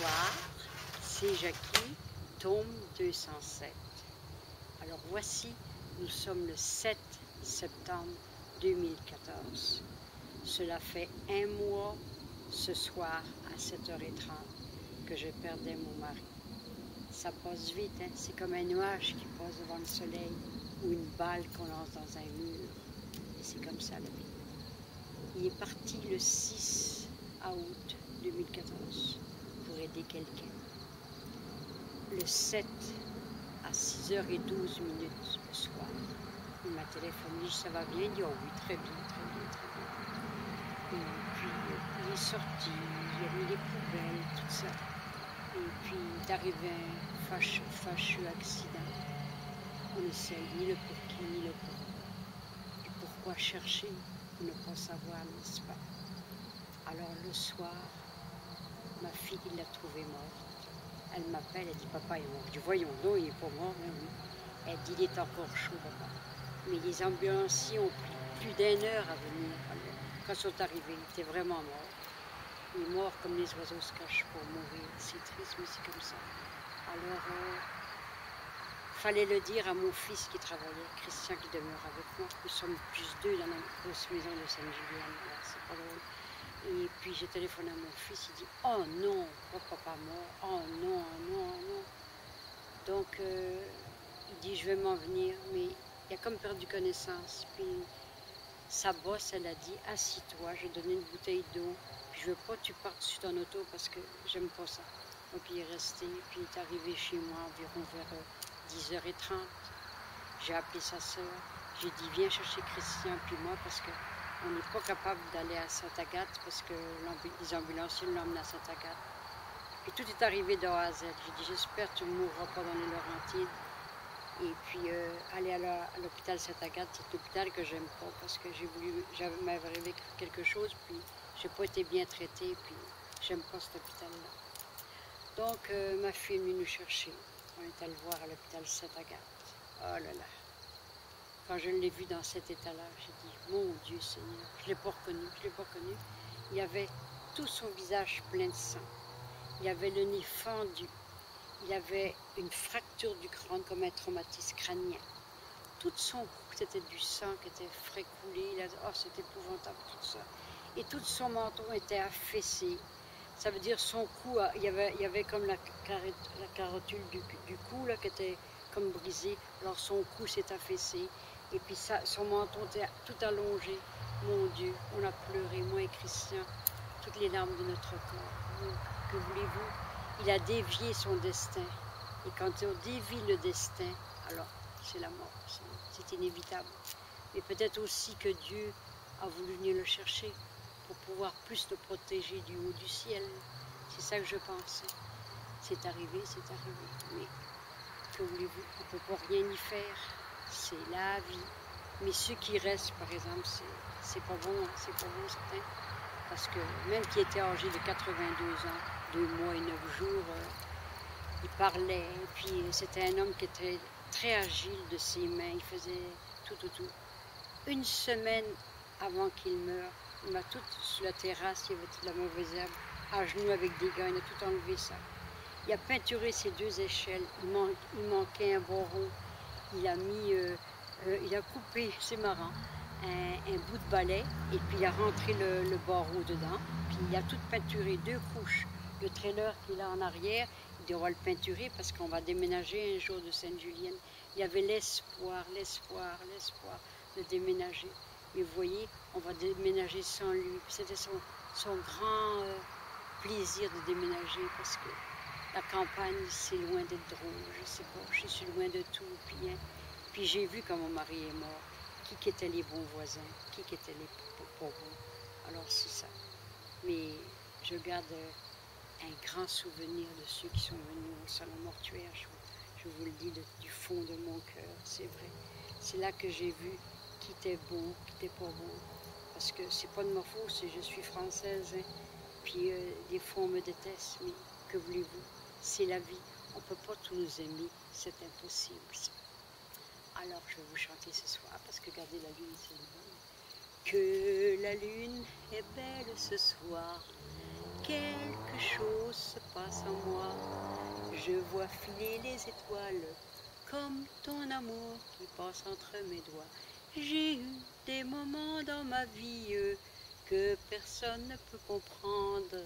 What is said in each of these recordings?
Bonsoir, c'est Jackie, tome 207. Alors voici, nous sommes le 7 septembre 2014. Cela fait un mois ce soir à 7h30 que je perdais mon mari. Ça passe vite, hein? C'est comme un nuage qui passe devant le soleil ou une balle qu'on lance dans un mur. Et c'est comme ça la vie. Il est parti le 6 août 2014 pour aider quelqu'un. Le 7 à 6h12 le soir, il m'a téléphoné, il dit ça va bien, il dit oh oui, très bien, très bien, très bien. Et puis il est sorti, il a mis les poubelles, tout ça. Et puis il est arrivé un fâcheux accident. On ne sait ni le pour qui, ni le pourquoi. Et pourquoi chercher pour ne pas savoir, n'est-ce pas? Alors le soir, ma fille l'a trouvé morte. Elle m'appelle, elle dit papa est mort. Je dis voyons donc, il n'est pas mort, mais oui. Elle dit il est encore chaud papa. Mais les ambulanciers ont pris plus d'1 heure à venir. Alors, quand ils sont arrivés, il était vraiment mort. Il est mort comme les oiseaux se cachent pour mourir. C'est triste, mais c'est comme ça. Alors, fallait le dire à mon fils qui travaillait, Christian qui demeure avec moi. Nous sommes plus deux dans la grosse maison de Sainte-Julienne. Alors, c'est pas drôle. Et puis j'ai téléphoné à mon fils, il dit « Oh non, oh papa mort, oh non, oh non, oh non ». Donc il dit « Je vais m'en venir », mais il a comme perdu connaissance. Puis sa bosse, elle a dit « Assis-toi, je vais donner une bouteille d'eau, puis je veux pas que tu partes sur ton auto parce que j'aime pas ça ». Donc il est resté, puis il est arrivé chez moi environ vers 10h30. J'ai appelé sa soeur, j'ai dit « Viens chercher Christian puis moi parce que on n'est pas capable d'aller à Sainte-Agathe parce que les ambulanciers l'ont emmené à Sainte-Agathe. » Et tout est arrivé de A à Z. J'ai dit, j'espère que tu ne mourras pas dans les Laurentides. Et puis, aller à l'hôpital Sainte-Agathe, c'est l'hôpital que j'aime pas parce que m'avait arrivé quelque chose, puis j'ai pas été bien traitée, puis j'aime pas cet hôpital-là. Donc, ma fille est venue nous chercher. On est allé voir à l'hôpital Sainte-Agathe. Oh là là. Quand je l'ai vu dans cet état-là, j'ai dit, mon Dieu Seigneur, je ne l'ai pas reconnu, je ne l'ai pas reconnu. Il y avait tout son visage plein de sang. Il y avait le nez fendu. Il y avait une fracture du crâne comme un traumatisme crânien. Tout son cou, c'était du sang qui était frais coulé. Il a dit, oh, c'est épouvantable tout ça. Et tout son menton était affaissé. Ça veut dire son cou, il y avait comme la carotule du cou là, qui était comme brisée. Alors son cou s'est affaissé. Et puis son menton était tout allongé. Mon Dieu, on a pleuré, moi et Christian, toutes les larmes de notre corps. Donc, que voulez-vous? Il a dévié son destin. Et quand on dévie le destin, alors c'est la mort, c'est inévitable. Mais peut-être aussi que Dieu a voulu venir le chercher pour pouvoir plus le protéger du haut du ciel. C'est ça que je pensais. C'est arrivé, c'est arrivé. Mais que voulez-vous? On ne peut pas rien y faire. C'est la vie. Mais ceux qui restent, par exemple, c'est pas bon, hein? C'est pas bon, certain. Parce que même qui était âgé de 82 ans, 2 mois et 9 jours, il parlait. Et puis c'était un homme qui était très agile de ses mains. Il faisait tout. Une semaine avant qu'il meure, il m'a tout sur la terrasse, il y avait toute la mauvaise herbe, à genoux avec des gants, il a tout enlevé ça. Il a peinturé ses 2 échelles, il manquait un barreau. Il a coupé, c'est marrant, un bout de balai, et puis il a rentré le barreau dedans, puis il a tout peinturé, 2 couches. Le trailer qu'il a en arrière, il dit on va le peinturer parce qu'on va déménager un jour de Sainte-Julienne. Il y avait l'espoir de déménager. Mais vous voyez, on va déménager sans lui. C'était son grand plaisir de déménager parce que la campagne, c'est loin d'être drôle, je sais pas, je suis loin de tout. Puis j'ai vu quand mon mari est mort, qui étaient les bons voisins, qui étaient les pas bons. Alors c'est ça. Mais je garde un grand souvenir de ceux qui sont venus au salon mortuaire. Je vous le dis du fond de mon cœur, c'est vrai. C'est là que j'ai vu qui était bon, qui était pas bon. Parce que c'est pas de ma faute, je suis française, hein. Puis des fois on me déteste, mais que voulez-vous? C'est la vie. On ne peut pas tous nous aimer, c'est impossible. Ça. Alors je vais vous chanter ce soir, parce que regardez la lune, c'est bonne. Que la lune est belle ce soir, quelque chose se passe en Je vois filer les étoiles comme ton amour qui passe entre mes doigts. J'ai eu des moments dans ma vie que personne ne peut comprendre.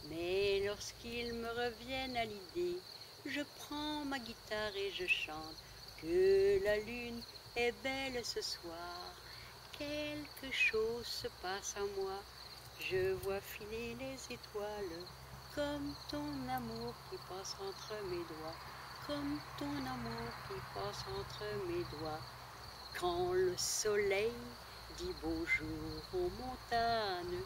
Mais lorsqu'ils me reviennent à l'idée, je prends ma guitare et je chante que la lune est belle ce soir. Quelque chose se passe en moi, je vois filer les étoiles, comme ton amour qui passe entre mes doigts, comme ton amour qui passe entre mes doigts. Quand le soleil dit bonjour aux montagnes,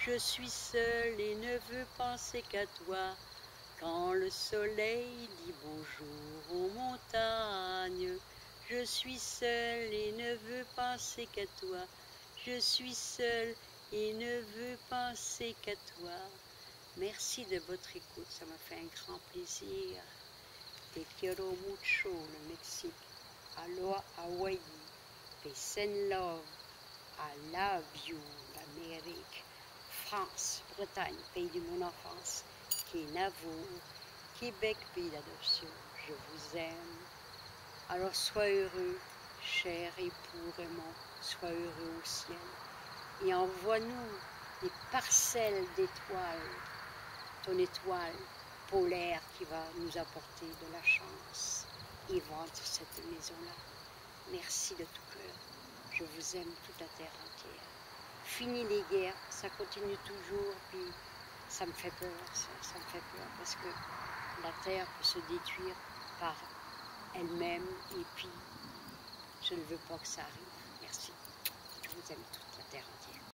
je suis seule et ne veux penser qu'à toi. Quand le soleil dit bonjour aux montagnes, je suis seule et ne veux penser qu'à toi. Je suis seule et ne veux penser qu'à toi. Merci de votre écoute, ça m'a fait un grand plaisir. Te quiero mucho, le Mexique. Aloha, Hawaii. Peace and love. I love you, l'Amérique. France, Bretagne, pays de mon enfance. Kenavo, Québec, pays d'adoption. Je vous aime. Alors sois heureux, cher époux Raymond, sois heureux au ciel. Et envoie-nous des parcelles d'étoiles, ton étoile polaire qui va nous apporter de la chance et vendre cette maison-là. Merci de tout cœur. Je vous aime toute la terre entière. Fini les guerres, ça continue toujours, puis ça me fait peur, ça me fait peur, parce que la terre peut se détruire par elle-même, et puis je ne veux pas que ça arrive. Merci. Je vous aime toute la terre entière.